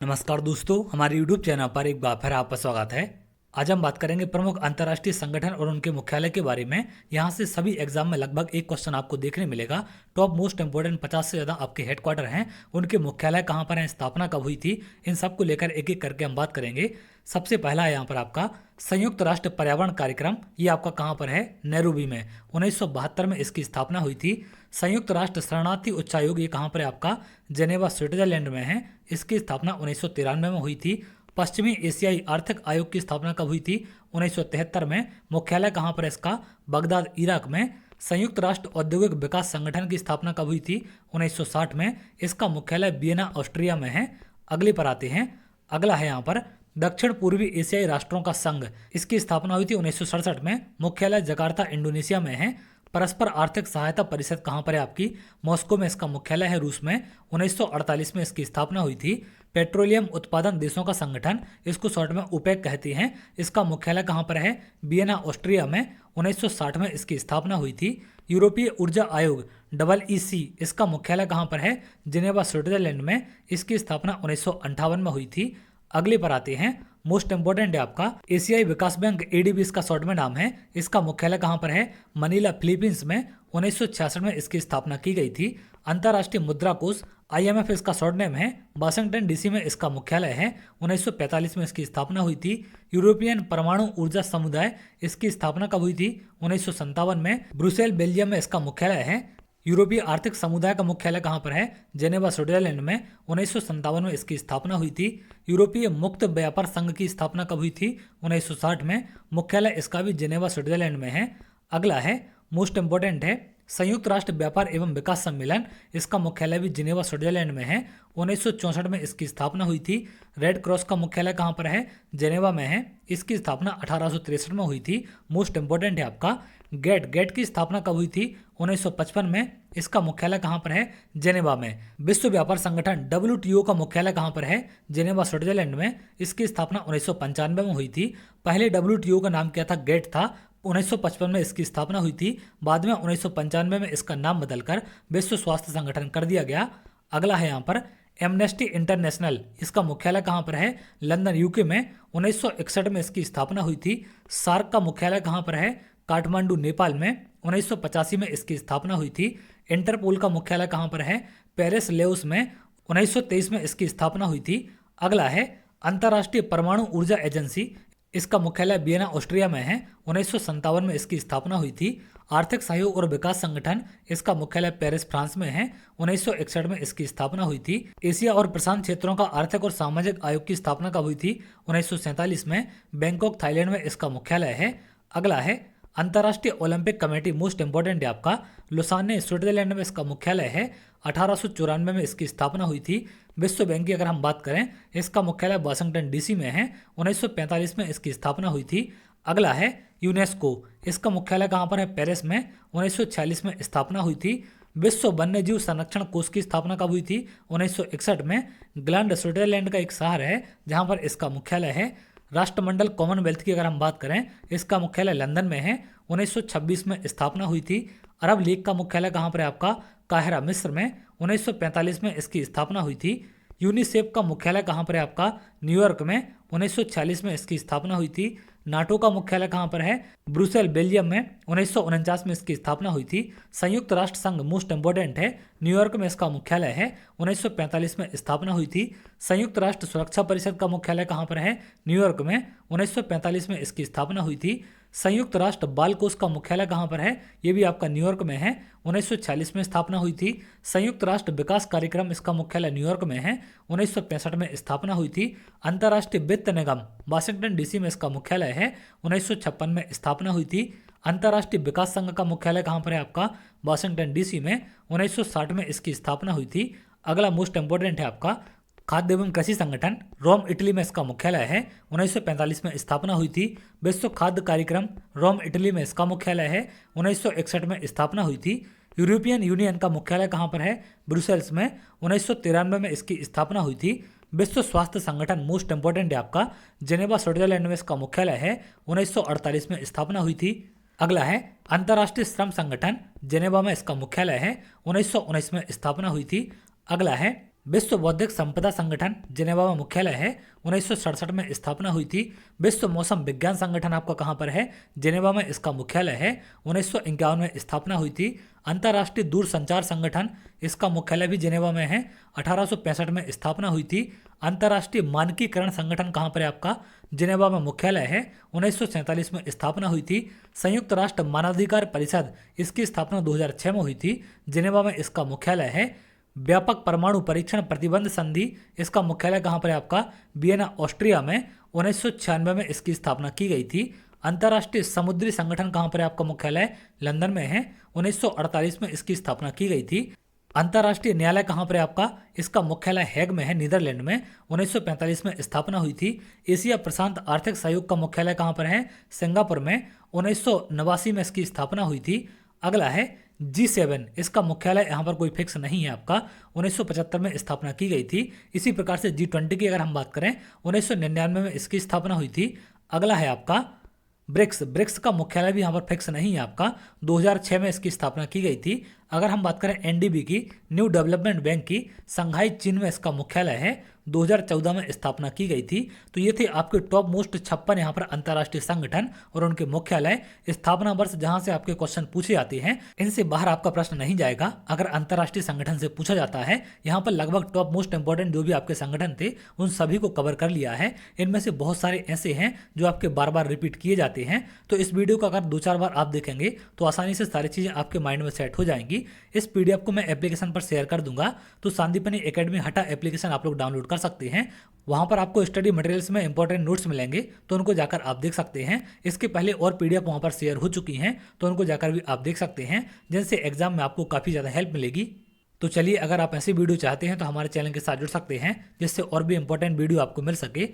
नमस्कार दोस्तों, हमारे YouTube चैनल पर एक बार फिर आपका स्वागत है। आज हम बात करेंगे प्रमुख अंतर्राष्ट्रीय संगठन और उनके मुख्यालय के बारे में। यहाँ से सभी एग्जाम में लगभग एक क्वेश्चन आपको देखने मिलेगा। टॉप मोस्ट इंपोर्टेंट 50 से ज़्यादा आपके हेडक्वार्टर हैं, उनके मुख्यालय कहाँ पर हैं, स्थापना कब हुई थी, इन सब को लेकर एक एक करके हम बात करेंगे। सबसे पहला है यहाँ पर आपका संयुक्त राष्ट्र पर्यावरण कार्यक्रम। ये आपका कहाँ पर है, नैरोबी में। 1972 में इसकी स्थापना हुई थी। संयुक्त राष्ट्र शरणार्थी उच्चायोग, ये कहाँ पर है आपका, जेनेवा स्विट्जरलैंड में है। इसकी स्थापना 1993 में हुई थी। पश्चिमी एशियाई आर्थिक आयोग की स्थापना कब हुई थी, 1973 में। मुख्यालय कहाँ पर है इसका, बगदाद इराक में। संयुक्त राष्ट्र औद्योगिक विकास संगठन की स्थापना कब हुई थी, 1960 में। इसका मुख्यालय वियना ऑस्ट्रिया में है। अगले पर आते हैं। अगला है यहाँ पर दक्षिण पूर्वी एशियाई राष्ट्रों का संघ। इसकी स्थापना हुई थी 1967 में। मुख्यालय जकार्ता इंडोनेशिया में है। परस्पर आर्थिक सहायता परिषद कहाँ पर है आपकी, मॉस्को में इसका मुख्यालय है, रूस में। 1948 में इसकी स्थापना हुई थी। पेट्रोलियम उत्पादन देशों का संगठन, इसको शॉर्ट में ओपेक कहते हैं। इसका मुख्यालय कहाँ पर है, वियना ऑस्ट्रिया में। 1960 में इसकी स्थापना हुई थी। यूरोपीय ऊर्जा आयोग EEC, इसका मुख्यालय कहाँ पर है, जिनेवा स्विट्जरलैंड में। इसकी स्थापना 1958 में हुई थी। अगले पर आते हैं। मोस्ट इंपोर्टेंट है आपका एशियाई विकास बैंक, ADB इसका शॉर्ट में नाम है। इसका मुख्यालय कहाँ पर है, मनीला फिलीपींस में। 1966 में इसकी स्थापना की गई थी। अंतर्राष्ट्रीय मुद्रा कोष IMF इसका शॉर्ट नेम है। वाशिंगटन DC में इसका मुख्यालय है। 1945 में इसकी स्थापना हुई थी। यूरोपियन परमाणु ऊर्जा समुदाय, इसकी स्थापना कब हुई थी, 1957 में। ब्रुसेल बेल्जियम में इसका मुख्यालय है। यूरोपीय आर्थिक समुदाय का मुख्यालय कहाँ पर है, जेनेवा स्विट्जरलैंड में। 1957 में इसकी स्थापना हुई थी। यूरोपीय मुक्त व्यापार संघ की स्थापना कब हुई थी, 1960 में। मुख्यालय इसका भी जेनेवा स्विट्जरलैंड में है। अगला है मोस्ट इंपोर्टेंट है संयुक्त राष्ट्र व्यापार एवं विकास सम्मेलन। इसका मुख्यालय भी जिनेवा स्विट्जरलैंड में है। 1964 में इसकी स्थापना हुई थी। रेड क्रॉस का मुख्यालय कहाँ पर है, जेनेवा में है। इसकी स्थापना 1863 में हुई थी। मोस्ट इंपोर्टेंट है आपका गेट की स्थापना कब हुई थी, 1955 में। इसका मुख्यालय कहाँ पर है, जेनेवा में। विश्व व्यापार संगठन WTO का मुख्यालय कहाँ पर है, जेनेवा स्विट्जरलैंड में। इसकी स्थापना 1995 में हुई थी। पहले WTO का नाम क्या था, गेट था। 1955 में इसकी स्थापना हुई थी। बाद में 1995 में इसका नाम बदलकर विश्व स्वास्थ्य संगठन कर दिया गया। अगला है यहाँ पर एमनेस्टी इंटरनेशनल। इसका मुख्यालय कहाँ पर है, लंदन UK में। 1961 में इसकी स्थापना हुई थी। सार्क का मुख्यालय कहाँ पर है, काठमांडू नेपाल में। 1985 में इसकी स्थापना हुई थी। इंटरपोल का मुख्यालय कहाँ पर है, पेरिस लेओस में। 1923 में इसकी स्थापना हुई थी। अगला है अंतर्राष्ट्रीय परमाणु ऊर्जा एजेंसी। इसका मुख्यालय वियना ऑस्ट्रिया में है। 1957 में इसकी स्थापना हुई थी। आर्थिक सहयोग और विकास संगठन, इसका मुख्यालय पेरिस फ्रांस में है। 1961 में इसकी स्थापना हुई थी। एशिया और प्रशांत क्षेत्रों का आर्थिक और सामाजिक आयोग की स्थापना कब हुई थी, 1947 में। बैंकॉक थाईलैंड में इसका मुख्यालय है। अगला है अंतर्राष्ट्रीय ओलंपिक कमेटी। मोस्ट इंपोर्टेंट है आपका लुसाने स्विट्जरलैंड में इसका मुख्यालय है। 1894 में इसकी स्थापना हुई थी। विश्व बैंक की अगर हम बात करें, इसका मुख्यालय वाशिंगटन DC में है। 1945 में इसकी स्थापना हुई थी। अगला है यूनेस्को। इसका मुख्यालय कहाँ पर है, पेरिस में। 1946 में स्थापना हुई थी। विश्व वन्यजीव संरक्षण कोष की स्थापना कब हुई थी, 1961 में। ग्लैंड स्विट्जरलैंड का एक शहर है जहाँ पर इसका मुख्यालय है। राष्ट्रमंडल कॉमनवेल्थ की अगर हम बात करें, इसका मुख्यालय लंदन में है। 1926 में स्थापना हुई थी। अरब लीग का मुख्यालय कहाँ पर है आपका, काहिरा मिस्र में। 1945 में इसकी स्थापना हुई थी। यूनिसेफ का मुख्यालय कहाँ पर है आपका, न्यूयॉर्क में। 1946 में इसकी स्थापना हुई थी। नाटो का मुख्यालय कहाँ पर है, ब्रुसेल बेल्जियम में। 1949 में इसकी स्थापना हुई थी। संयुक्त राष्ट्र संघ मोस्ट इंपोर्टेंट है, न्यूयॉर्क में इसका मुख्यालय है। 1945 में स्थापना हुई थी। संयुक्त राष्ट्र सुरक्षा परिषद का मुख्यालय कहाँ पर है, न्यूयॉर्क में। 1945 में इसकी स्थापना हुई थी। संयुक्त राष्ट्र बाल कोष का मुख्यालय कहाँ पर है, ये भी आपका न्यूयॉर्क में है। 1946 में स्थापना हुई थी। संयुक्त राष्ट्र विकास कार्यक्रम, इसका मुख्यालय न्यूयॉर्क में है। 1965 में स्थापना हुई थी। अंतर्राष्ट्रीय वित्त निगम, वाशिंगटन DC में इसका मुख्यालय है। 1956 में स्थापना हुई थी। अंतर्राष्ट्रीय विकास संघ का मुख्यालय कहाँ पर है आपका, वाशिंगटन DC में। 1960 में इसकी स्थापना हुई थी। अगला मोस्ट इंपोर्टेंट है आपका खाद्य एवं कृषि संगठन, रोम इटली में इसका मुख्यालय है। 1945 में स्थापना हुई थी। विश्व खाद्य कार्यक्रम, रोम इटली में इसका मुख्यालय है। 1961 में स्थापना हुई थी। यूरोपियन यूनियन का मुख्यालय कहाँ पर है, ब्रुसेल्स में। 1993 में इसकी स्थापना हुई थी। विश्व स्वास्थ्य संगठन, मोस्ट इंपोर्टेंट है आपका जेनेवा स्विट्जरलैंड में इसका मुख्यालय है। 1948 में स्थापना हुई थी। अगला है अंतर्राष्ट्रीय श्रम संगठन, जेनेवा में इसका मुख्यालय है। 1919 में स्थापना हुई थी। अगला है विश्व बौद्धिक संपदा संगठन जिनेवा में मुख्यालय है, 1967 में स्थापना हुई थी। विश्व मौसम विज्ञान संगठन आपका कहाँ पर है? जिनेवा में इसका मुख्यालय है, 1951 में स्थापना हुई थी। अंतर्राष्ट्रीय दूरसंचार संगठन, इसका मुख्यालय भी जिनेवा में है, 1865 में स्थापना हुई थी। अंतर्राष्ट्रीय मानकीकरण संगठन कहाँ पर है आपका? जिनेवा में मुख्यालय है, 1947 में स्थापना हुई थी। संयुक्त राष्ट्र मानवाधिकार परिषद, इसकी स्थापना 2006 में हुई थी। जिनेवा में इसका मुख्यालय है। व्यापक परमाणु परीक्षण प्रतिबंध संधि, इसका मुख्यालय कहाँ पर है आपका? वियना ऑस्ट्रिया में, 1996 में इसकी स्थापना की गई थी। अंतर्राष्ट्रीय समुद्री संगठन कहाँ पर है आपका मुख्यालय? लंदन में है, 1948 में इसकी स्थापना की गई थी। अंतर्राष्ट्रीय न्यायालय कहाँ पर है आपका? इसका मुख्यालय हैग में है, नीदरलैंड में, 1945 में स्थापना हुई थी। एशिया प्रशांत आर्थिक सहयोग का मुख्यालय कहाँ पर है? सिंगापुर में, 1989 में इसकी स्थापना हुई थी। अगला है G7, इसका मुख्यालय यहाँ पर कोई फिक्स नहीं है आपका, 1975 में स्थापना की गई थी। इसी प्रकार से G20 की अगर हम बात करें, 1999 में इसकी स्थापना हुई थी। अगला है आपका ब्रिक्स का मुख्यालय भी यहाँ पर फिक्स नहीं है आपका, 2006 में इसकी स्थापना की गई थी। अगर हम बात करें NDB की, न्यू डेवलपमेंट बैंक की, शंघाई चीन में इसका मुख्यालय है, 2014 में स्थापना की गई थी। तो ये थे आपके टॉप मोस्ट 56 यहाँ पर अंतर्राष्ट्रीय संगठन और उनके मुख्यालय, स्थापना वर्ष जहां से आपके क्वेश्चन पूछे जाते हैं। इनसे बाहर आपका प्रश्न नहीं जाएगा अगर अंतर्राष्ट्रीय संगठन से पूछा जाता है। यहाँ पर लगभग टॉप मोस्ट इंपोर्टेंट जो भी आपके संगठन थे उन सभी को कवर कर लिया है। इनमें से बहुत सारे ऐसे हैं जो आपके बार बार रिपीट किए जाते हैं। तो इस वीडियो को अगर 2-4 बार आप देखेंगे तो आसानी से सारी चीजें आपके माइंड में सेट हो जाएंगी। इस PDF को मैं एप्लीकेशन पर शेयर कर दूंगा, तो संदीपनी एकेडमी हटा एप्लीकेशन आप लोग डाउनलोड कर सकते हैं। वहां पर आपको स्टडी मटेरियल्स में इंपॉर्टेंट नोट्स मिलेंगे, तो उनको जाकर आप देख सकते हैं। इसके पहले और PDF वहां पर शेयर हो चुकी हैं, तो उनको जाकर भी आप देख सकते हैं, जिनसे एग्जाम में आपको काफ़ी ज़्यादा हेल्प मिलेगी। तो चलिए, अगर आप ऐसी वीडियो चाहते हैं तो हमारे चैनल के साथ जुड़ सकते हैं, जिससे और भी इंपॉर्टेंट वीडियो आपको मिल सके।